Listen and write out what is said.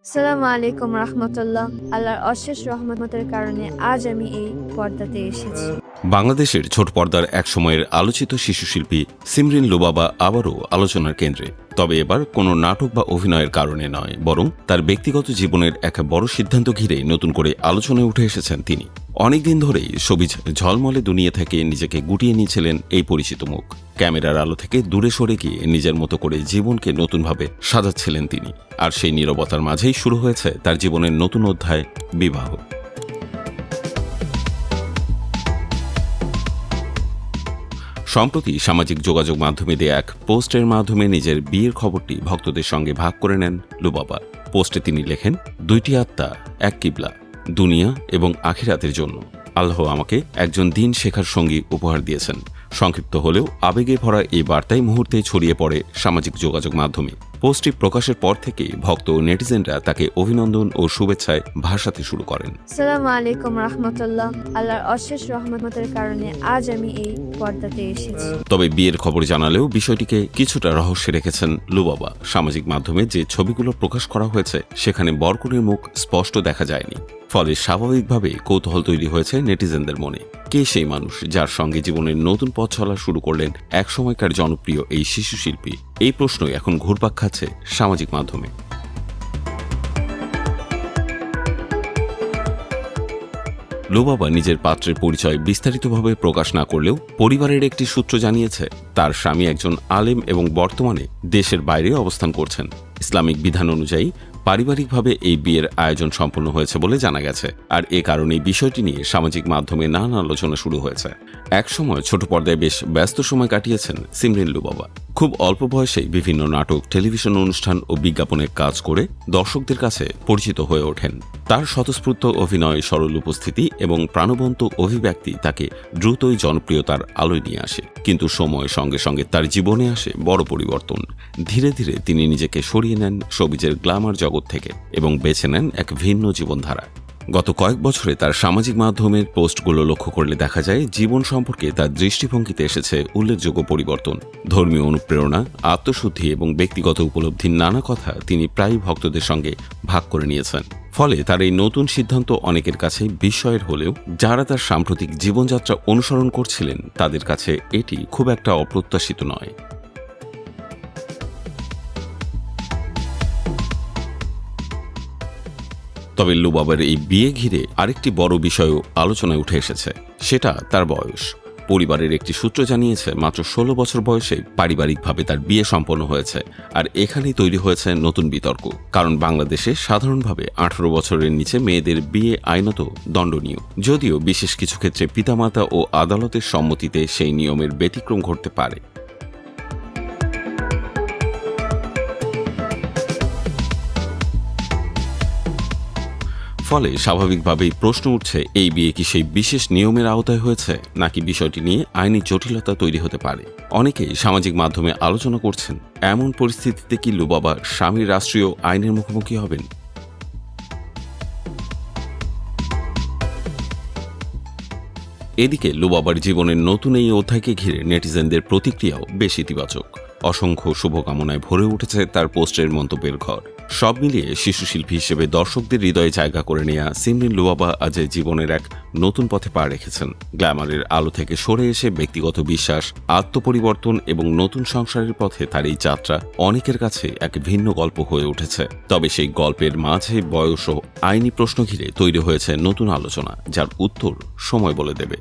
আসসালামু আলাইকুম রহমতুল্লাহ। আল্লাহর অশেষ রহমতের কারণে আজ আমি এই পর্দাতে এসেছি। বাংলাদেশের ছোট পর্দার এক সময়ের আলোচিত শিশুশিল্পী সিমরিন লুবাবা আবারও আলোচনার কেন্দ্রে। তবে এবার কোনো নাটক বা অভিনয়ের কারণে নয়, বরং তার ব্যক্তিগত জীবনের এক বড় সিদ্ধান্ত ঘিরে নতুন করে আলোচনায় উঠে এসেছেন তিনি। অনেকদিন ধরেই সবিজ ঝলমলে দুনিয়া থেকে নিজেকে গুটিয়ে নিয়েছিলেন এই পরিচিত মুখ। ক্যামেরার আলো থেকে দূরে সরে গিয়ে নিজের মতো করে জীবনকে নতুনভাবে সাজাচ্ছিলেন তিনি। আর সেই নীরবতার মাঝেই শুরু হয়েছে তার জীবনের নতুন অধ্যায়, বিবাহ। সম্প্রতি সামাজিক যোগাযোগ মাধ্যমে দেয়া এক পোস্টের মাধ্যমে নিজের বিয়ের খবরটি ভক্তদের সঙ্গে ভাগ করে নেন লুবাবা। পোস্টে তিনি লেখেন, দুইটি আত্মা, এক কিবলা, দুনিয়া এবং আখিরাতের জন্য আল্লাহ আমাকে একজন দিন শেখার সঙ্গী উপহার দিয়েছেন। সংক্ষিপ্ত হলেও আবেগে ভরা এই বার্তাই মুহূর্তে ছড়িয়ে পড়ে সামাজিক যোগাযোগ মাধ্যমে। পোস্টটি প্রকাশের পর থেকেই ভক্ত ও নেটিজেনরা তাকে অভিনন্দন ও শুভেচ্ছায় ভাসাতে শুরু করেন। আসসালামু আলাইকুম রহমতুল্লাহ। আল্লাহর অশেষ রহমতের কারণে আজ আমি এই পর্দাতে এসেছি। তবে বিয়ের খবর জানালেও বিষয়টিকে কিছুটা রহস্যে রেখেছেন লুবাবা। সামাজিক মাধ্যমে যে ছবিগুলো প্রকাশ করা হয়েছে সেখানে বরকনের মুখ স্পষ্ট দেখা যায়নি। ফলে স্বাভাবিকভাবে কৌতূহল তৈরি হয়েছে নেটিজেনদের মনে। কে সেই মানুষ যার সঙ্গে জীবনের নতুন পথ চলা শুরু করলেন এক সময়কার জনপ্রিয় এই শিশু শিল্পী? এই প্রশ্নই এখন ঘুরপাক খাচ্ছে সামাজিক মাধ্যমে। লুবাবা নিজের পাত্রের পরিচয় বিস্তারিতভাবে প্রকাশ না করলেও পরিবারের একটি সূত্র জানিয়েছে তার স্বামী একজন আলেম এবং বর্তমানে দেশের বাইরে অবস্থান করছেন। ইসলামিক বিধান অনুযায়ী পারিবারিকভাবে এই বিয়ের আয়োজন সম্পন্ন হয়েছে বলে জানা গেছে। আর এ কারণেই বিষয়টি নিয়ে সামাজিক মাধ্যমে নানা আলোচনা শুরু হয়েছে। একসময় ছোট পর্দায় বেশ ব্যস্ত সময় কাটিয়েছেন সিমরিন লুবাবা। খুব অল্প বয়সেই বিভিন্ন নাটক, টেলিভিশন অনুষ্ঠান ও বিজ্ঞাপনের কাজ করে দর্শকদের কাছে পরিচিত হয়ে ওঠেন। তার স্বতঃস্ফূর্ত অভিনয়, সরল উপস্থিতি এবং প্রাণবন্ত অভিব্যক্তি তাকে দ্রুতই জনপ্রিয়তার আলোয় নিয়ে আসে। কিন্তু সময়ের সঙ্গে সঙ্গে তার জীবনে আসে বড় পরিবর্তন। ধীরে ধীরে তিনি নিজেকে সরিয়ে নেন সবিজের গ্ল্যামার জগৎ থেকে এবং বেছে নেন এক ভিন্ন জীবনধারা। গত কয়েক বছরে তার সামাজিক মাধ্যমের পোস্টগুলো লক্ষ্য করলে দেখা যায় জীবন সম্পর্কে তার দৃষ্টিভঙ্গিতে এসেছে উল্লেখযোগ্য পরিবর্তন। ধর্মীয় অনুপ্রেরণা, আত্মশুদ্ধি এবং ব্যক্তিগত উপলব্ধির নানা কথা তিনি প্রায়ই ভক্তদের সঙ্গে ভাগ করে নিয়েছেন। ফলে তার এই নতুন সিদ্ধান্ত অনেকের কাছে বিস্ময়ের হলেও যারা তার সাম্প্রতিক জীবনযাত্রা অনুসরণ করছিলেন তাদের কাছে এটি খুব একটা অপ্রত্যাশিত নয়। তবে লুবাবার এই বিয়ে ঘিরে আরেকটি বড় বিষয়ও আলোচনায় উঠে এসেছে, সেটা তার বয়স। পরিবারের একটি সূত্র জানিয়েছে মাত্র 16 বছর বয়সে পারিবারিকভাবে তার বিয়ে সম্পন্ন হয়েছে। আর এখানেই তৈরি হয়েছে নতুন বিতর্ক। কারণ বাংলাদেশে সাধারণভাবে 18 বছরের নিচে মেয়েদের বিয়ে আইনত দণ্ডনীয়, যদিও বিশেষ কিছু ক্ষেত্রে পিতামাতা ও আদালতের সম্মতিতে সেই নিয়মের ব্যতিক্রম ঘটতে পারে। ফলে স্বাভাবিকভাবেই প্রশ্ন উঠছে, এই বিয়ে কি সেই বিশেষ নিয়মের আওতায় হয়েছে, নাকি বিষয়টি নিয়ে আইনি জটিলতা তৈরি হতে পারে? অনেকেই সামাজিক মাধ্যমে আলোচনা করছেন, এমন পরিস্থিতিতে কি লুবাবা স্বামীর রাষ্ট্রীয় আইনের মুখোমুখি হবেন? এদিকে লুবাবার জীবনের নতুন এই অধ্যায়কে ঘিরে নেটিজেনদের প্রতিক্রিয়াও বেশ ইতিবাচক। অসংখ্য শুভকামনায় ভরে উঠেছে তার পোস্টের মন্তব্যের ঘর। সব মিলিয়ে শিশুশিল্পী হিসেবে দর্শকদের হৃদয়ে জায়গা করে নেয়া সিমরিন লুবাবা আজ জীবনের এক নতুন পথে পা রেখেছেন। গ্ল্যামারের আলো থেকে সরে এসে ব্যক্তিগত বিশ্বাস, আত্মপরিবর্তন এবং নতুন সংসারের পথে তার এই যাত্রা অনেকের কাছে এক ভিন্ন গল্প হয়ে উঠেছে। তবে সেই গল্পের মাঝে বয়স ও আইনি প্রশ্ন ঘিরে তৈরি হয়েছে নতুন আলোচনা, যার উত্তর সময় বলে দেবে।